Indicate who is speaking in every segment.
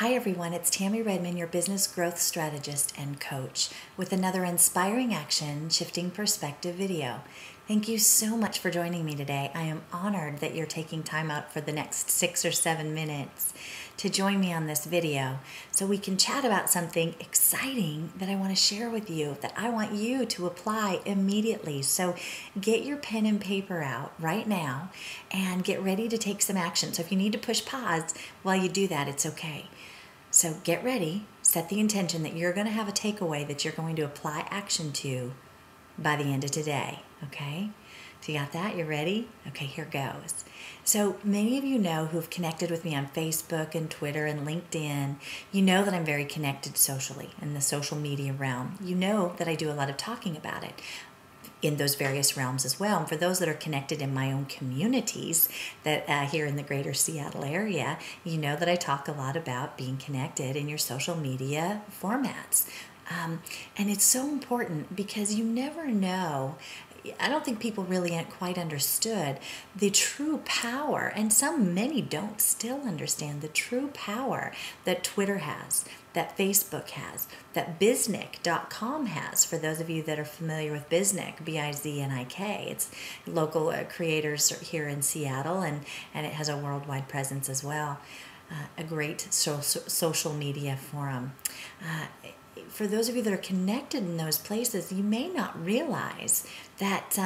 Speaker 1: Hi everyone, it's Tammy Redmond, your business growth strategist and coach, with another inspiring action shifting perspective video. Thank you so much for joining me today. I am honored that you're taking time out for the next 6 or 7 minutes to join me on this video so we can chat about something exciting that I want to share with you that I want you to apply immediately. So get your pen and paper out right now and get ready to take some action. So if you need to push pause while you do that, it's okay. So get ready, set the intention that you're going to have a takeaway that you're going to apply action to by the end of today, okay? So you got that? You're ready? Okay, here goes. So many of you know who've connected with me on Facebook and Twitter and LinkedIn, you know that I'm very connected socially in the social media realm. You know that I do a lot of talking about it in those various realms as well. And for those that are connected in my own communities that here in the greater Seattle area, you know that I talk a lot about being connected in your social media formats. And it's so important because you never know. I don't think people really quite understood the true power, and many don't still understand the true power that Twitter has, that Facebook has, that Biznik.com has. For those of you that are familiar with Biznik, B-I-Z-N-I-K, it's local creators here in Seattle, and it has a worldwide presence as well. A great social media forum. For those of you that are connected in those places, you may not realize that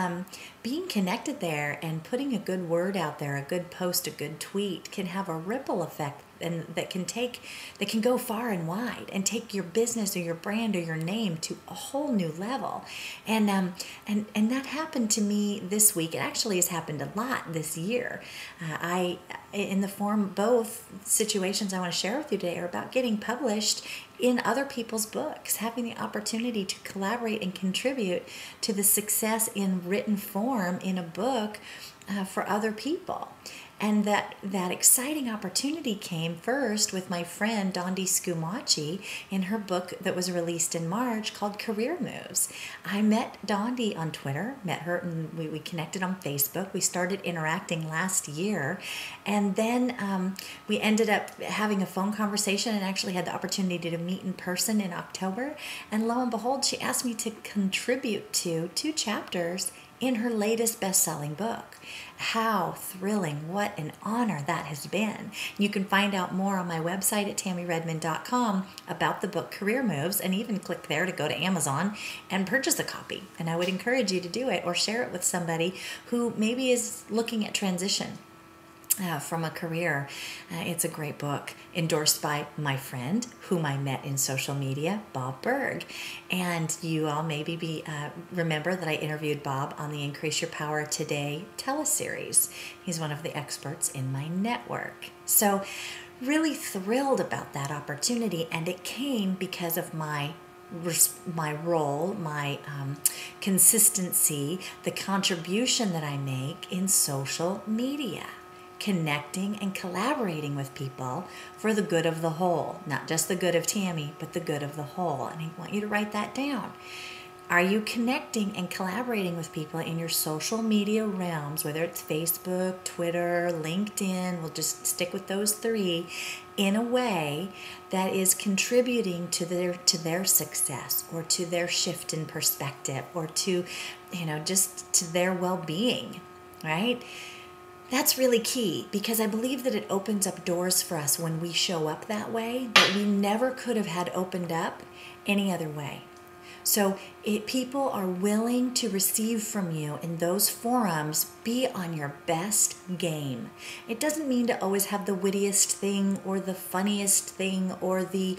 Speaker 1: being connected there and putting a good word out there, a good post, a good tweet, can have a ripple effect, and that can go far and wide and take your business or your brand or your name to a whole new level. And that happened to me this week. It actually has happened a lot this year. In the form, both situations I want to share with you today are about getting published in other people's books, having the opportunity to collaborate and contribute to the success in written form in a book for other people. And that exciting opportunity came first with my friend Dondi Scumaci in her book that was released in March called Career Moves. I met Dondi on Twitter, met her, and we connected on Facebook. We started interacting last year, and then we ended up having a phone conversation and actually had the opportunity to meet in person in October. And lo and behold, she asked me to contribute to 2 chapters in her latest best-selling book. How thrilling, what an honor that has been. You can find out more on my website at tammyredmond.com about the book Career Moves, and even click there to go to Amazon and purchase a copy. And I would encourage you to do it or share it with somebody who maybe is looking at transition from a career. It's a great book, endorsed by my friend, whom I met in social media, Bob Berg. And you all maybe remember that I interviewed Bob on the Increase Your Power Today teleseries. He's one of the experts in my network. So really thrilled about that opportunity, and it came because of my role, my consistency, the contribution that I make in social media, connecting and collaborating with people for the good of the whole. Not just the good of Tammy, but the good of the whole. And I want you to write that down. Are you connecting and collaborating with people in your social media realms, whether it's Facebook, Twitter, LinkedIn, we'll just stick with those 3, in a way that is contributing to their success, or to their shift in perspective, or to, just to their well-being, right? That's really key, because I believe that it opens up doors for us when we show up that way that we never could have had opened up any other way. So people are willing to receive from you in those forums, be on your best game. It doesn't mean to always have the wittiest thing or the funniest thing or the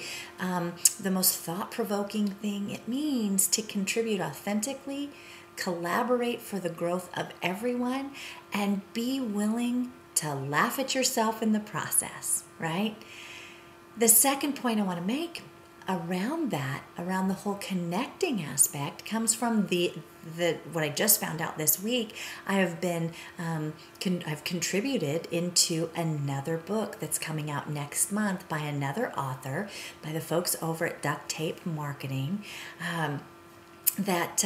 Speaker 1: most thought-provoking thing. It means to contribute authentically, collaborate for the growth of everyone, and be willing to laugh at yourself in the process, right? The second point I want to make around the whole connecting aspect, comes from what I just found out this week. I've contributed into another book that's coming out next month by another author, by the folks over at Duct Tape Marketing. that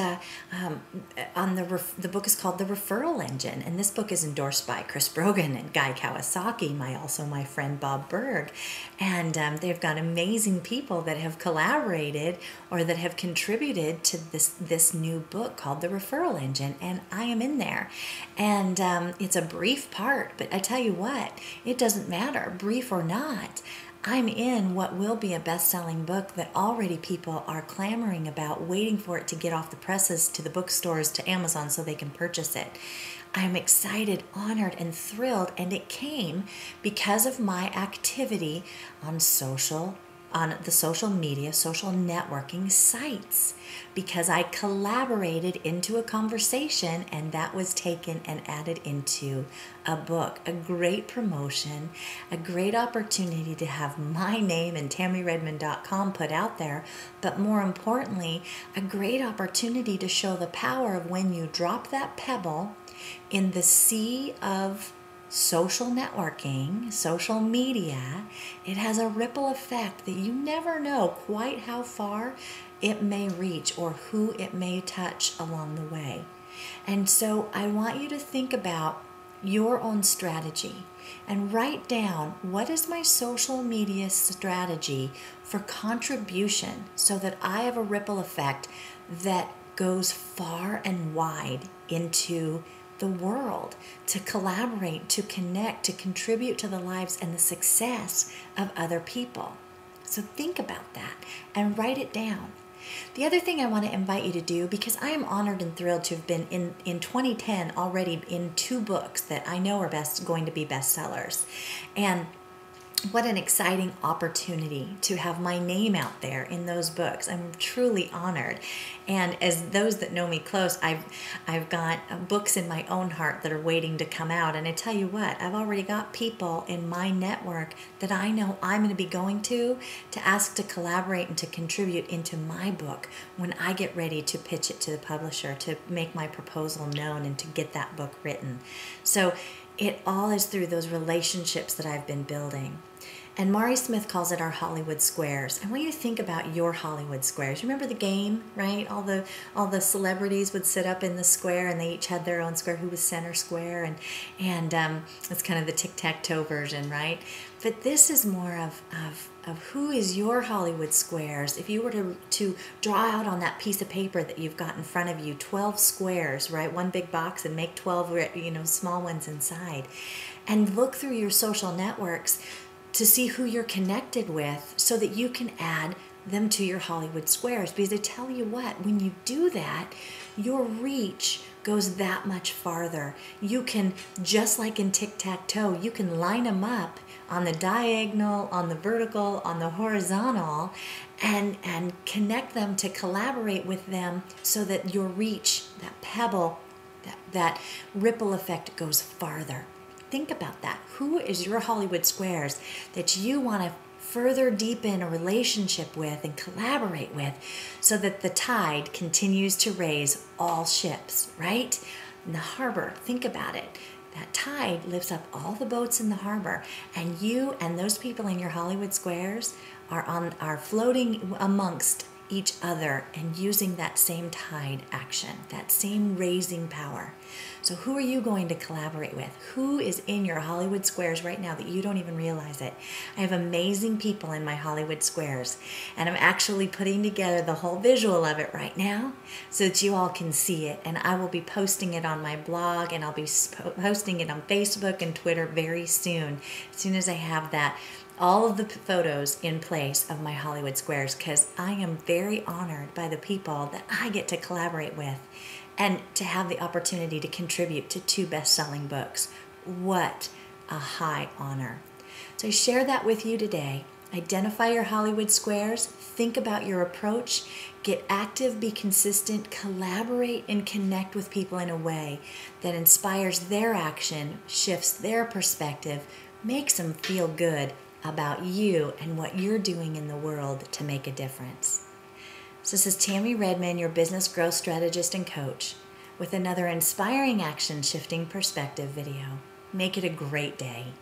Speaker 1: on the book is called The Referral Engine, and this book is endorsed by Chris Brogan and Guy Kawasaki, my friend Bob Berg, and they've got amazing people that have collaborated or that have contributed to this new book called The Referral Engine, and I am in there, and it's a brief part, but I tell you what, it doesn't matter, brief or not. I'm in what will be a best-selling book that already people are clamoring about, waiting for it to get off the presses to the bookstores, to Amazon, so they can purchase it. I'm excited, honored, and thrilled, and it came because of my activity on the social media, social networking sites, because I collaborated into a conversation, and that was taken and added into a book. A great promotion, a great opportunity to have my name and TammyRedmond.com put out there, but more importantly, a great opportunity to show the power of when you drop that pebble in the sea of social networking, social media. It has a ripple effect that you never know quite how far it may reach or who it may touch along the way. And so I want you to think about your own strategy and write down, what is my social media strategy for contribution, so that I have a ripple effect that goes far and wide into the world, to collaborate, to connect, to contribute to the lives and the success of other people. So think about that and write it down. The other thing I want to invite you to do, because I am honored and thrilled to have been in 2010 already in 2 books that I know are going to be bestsellers. And what an exciting opportunity to have my name out there in those books. I'm truly honored. And as those that know me close, I've got books in my own heart that are waiting to come out. And I tell you what, I've already got people in my network that I know I'm going to be going to ask to collaborate and to contribute into my book when I get ready to pitch it to the publisher, to make my proposal known and to get that book written. So it all is through those relationships that I've been building. And Mari Smith calls it our Hollywood squares. And when you think about your Hollywood squares, you remember the game, right? All the celebrities would sit up in the square, and they each had their own square. Who was center square? And it's kind of the tic-tac-toe version, right? But this is more of who is your Hollywood squares. If you were to draw out on that piece of paper that you've got in front of you, 12 squares, right? One big box, and make 12, small ones inside. And look through your social networks to see who you're connected with, so that you can add them to your Hollywood squares. Because I tell you what, when you do that, your reach goes that much farther. You can, just like in tic-tac-toe, you can line them up on the diagonal, on the vertical, on the horizontal, and connect them to collaborate with them, so that your reach, that pebble, that ripple effect goes farther. Think about that. Who is your Hollywood squares that you want to further deepen a relationship with and collaborate with, so that the tide continues to raise all ships, right? In the harbor, think about it. That tide lifts up all the boats in the harbor, and you and those people in your Hollywood squares are floating amongst each other and using that same tide action, that same raising power. So who are you going to collaborate with? Who is in your Hollywood squares right now that you don't even realize it? I have amazing people in my Hollywood squares, and I'm actually putting together the whole visual of it right now so that you all can see it. And I will be posting it on my blog, and I'll be posting it on Facebook and Twitter very soon as I have that. All of the photos in place of my Hollywood squares, because I am very honored by the people that I get to collaborate with and to have the opportunity to contribute to 2 best-selling books. What a high honor. So I share that with you today. Identify your Hollywood squares, think about your approach, get active, be consistent, collaborate and connect with people in a way that inspires their action, shifts their perspective, makes them feel good about you and what you're doing in the world to make a difference. So this is Tammy Redmond, your business growth strategist and coach, with another inspiring action shifting perspective video. Make it a great day.